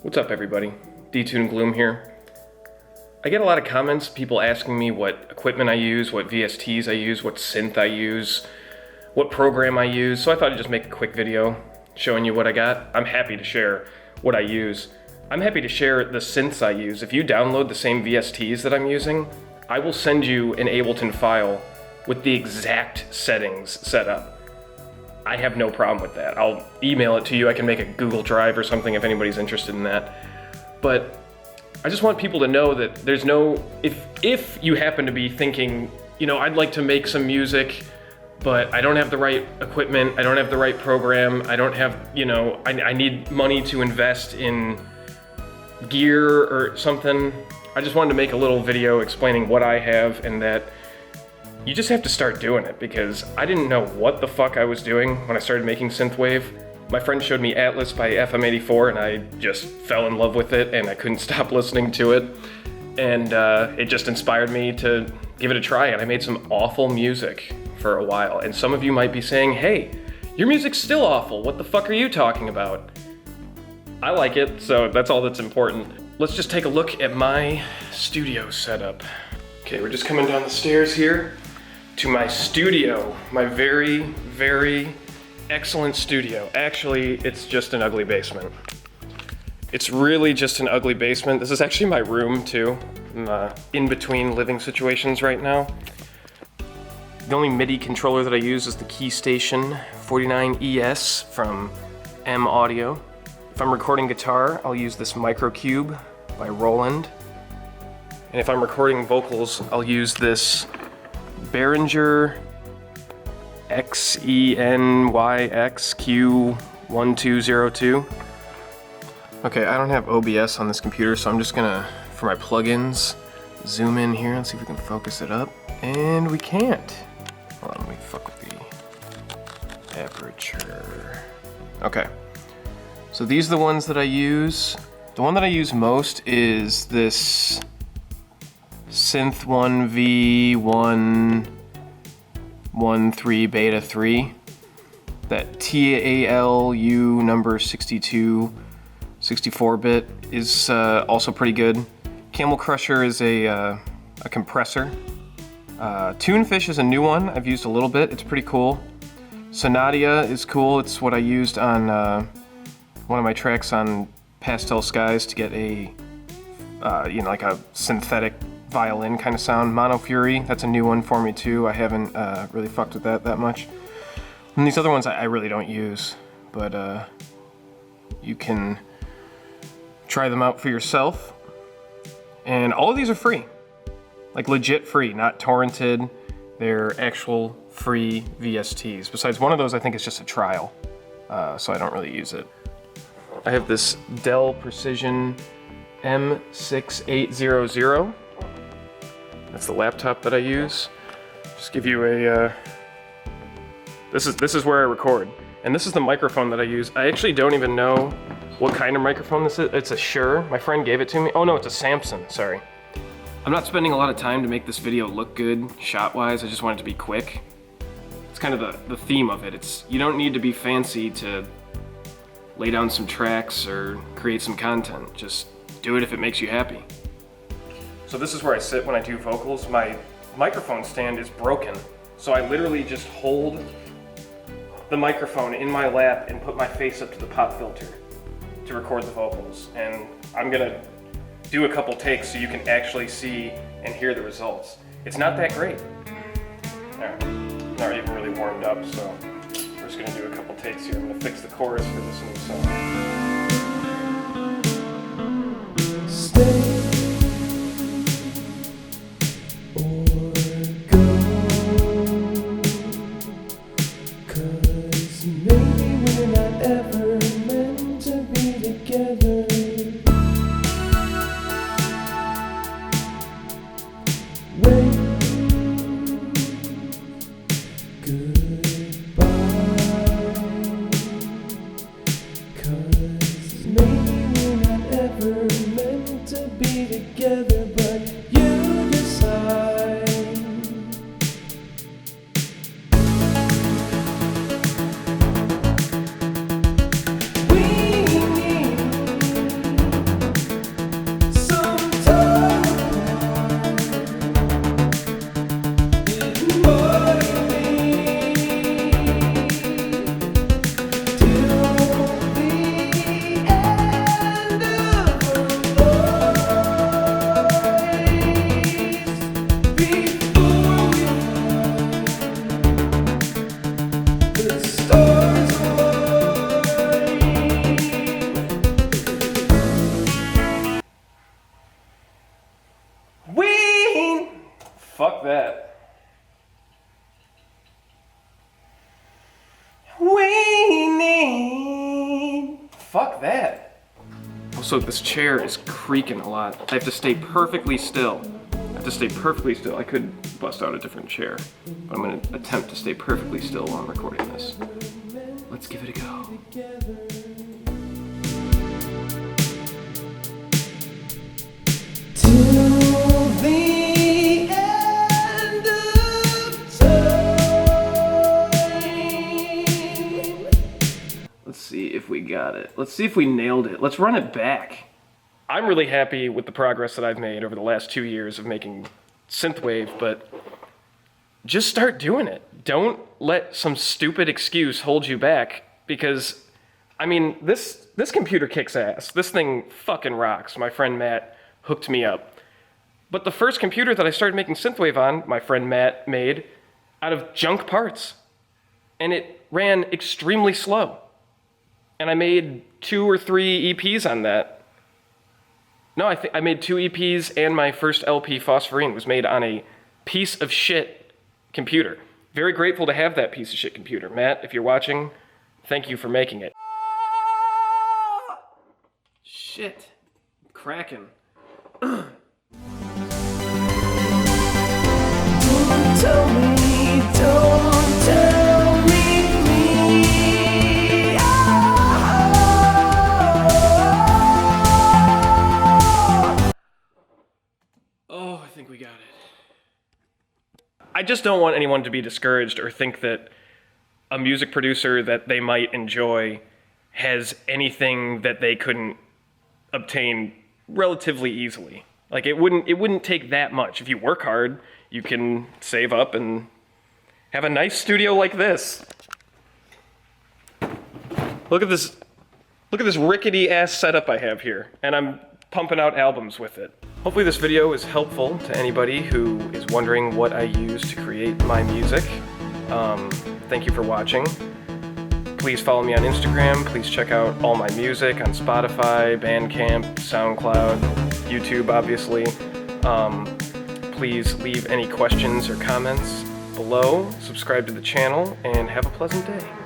What's up, everybody? Detuned Gloom here. I get a lot of comments, people asking me what equipment I use, what VSTs I use, what synth I use, what program I use, so I thought I'd just make a quick video showing you what I got. I'm happy to share what I use. I'm happy to share the synths I use. If you download the same VSTs that I'm using, I will send you an Ableton file with the exact settings set up. I have no problem with that. I'll email it to you. I can make a Google Drive or something if anybody's interested in that. But I just want people to know that there's no, if you happen to be thinking, you know, I'd like to make some music, but I don't have the right equipment, I don't have the right program, I don't have, you know, I need money to invest in gear or something. I just wanted to make a little video explaining what I have and that you just have to start doing it, because I didn't know what the fuck I was doing when I started making synthwave. My friend showed me Atlas by FM84 and I just fell in love with it and I couldn't stop listening to it. And it just inspired me to give it a try, and I made some awful music for a while. And some of you might be saying, hey, your music's still awful, what the fuck are you talking about? I like it, so that's all that's important. Let's just take a look at my studio setup. Okay, we're just coming down the stairs here to my studio, my very, very excellent studio. Actually, it's just an ugly basement. It's really just an ugly basement. This is actually my room too. I'm in between living situations right now. The only MIDI controller that I use is the Keystation 49ES from M Audio. If I'm recording guitar, I'll use this Microcube by Roland. And if I'm recording vocals, I'll use this Behringer XENYXQ1202. Okay, I don't have OBS on this computer, so I'm just gonna, for my plugins, zoom in here and see if we can focus it up. And we can't. Hold on, let me fuck with the aperture. Okay, so these are the ones that I use. The one that I use most is this SYNTHWAVE V113 Beta 3. That TALU number 62, 64-bit is also pretty good. Camel Crusher is a compressor. Tunefish is a new one. I've used a little bit. It's pretty cool. Sonatia is cool. It's what I used on one of my tracks on Pastel Skies to get a, you know, like a synthetic violin kind of sound. Mono Fury, that's a new one for me too. I haven't really fucked with that much. And these other ones I really don't use, but you can try them out for yourself. And all of these are free. Like legit free, not torrented. They're actual free VSTs. Besides one of those, I think it's just a trial, so I don't really use it. I have this Dell Precision M6800. That's the laptop that I use. Just give you a, this is where I record. And this is the microphone that I use. I actually don't even know what kind of microphone this is. It's a Shure. My friend gave it to me. Oh no, it's a Samson, sorry. I'm not spending a lot of time to make this video look good, shot-wise. I just want it to be quick. It's kind of the theme of it. You don't need to be fancy to lay down some tracks or create some content. Just do it if it makes you happy. So this is where I sit when I do vocals. My microphone stand is broken, so I literally just hold the microphone in my lap and put my face up to the pop filter to record the vocals. And I'm gonna do a couple takes so you can actually see and hear the results. It's not that great. Alright, not even really warmed up, so we're just gonna do a couple takes here. I'm gonna fix the chorus for this new song. Stay. Fuck that. We need. Fuck that. Also, this chair is creaking a lot. I have to stay perfectly still. I could bust out a different chair, but I'm gonna attempt to stay perfectly still while I'm recording this. Let's give it a go. Let's see if we got it. Let's see if we nailed it. Let's run it back. I'm really happy with the progress that I've made over the last 2 years of making synthwave, but just start doing it. Don't let some stupid excuse hold you back, because, I mean, this computer kicks ass. This thing fucking rocks. My friend Matt hooked me up. But the first computer that I started making synthwave on, my friend Matt made out of junk parts. And it ran extremely slow. And I made 2 or 3 EPs on that. No, I made 2 EPs, and my first LP, Phosphorine, was made on a piece of shit computer. Very grateful to have that piece of shit computer. Matt, if you're watching, thank you for making it. Shit. I'm cracking. Don't tell me. Oh, I think we got it. I just don't want anyone to be discouraged or think that a music producer that they might enjoy has anything that they couldn't obtain relatively easily. Like, it wouldn't take that much. If you work hard, you can save up and have a nice studio like this. Look at this rickety ass setup I have here, and I'm pumping out albums with it. Hopefully this video is helpful to anybody who is wondering what I use to create my music. Thank you for watching. Please follow me on Instagram. Please check out all my music on Spotify, Bandcamp, SoundCloud, YouTube, obviously. Please leave any questions or comments below, subscribe to the channel, and have a pleasant day.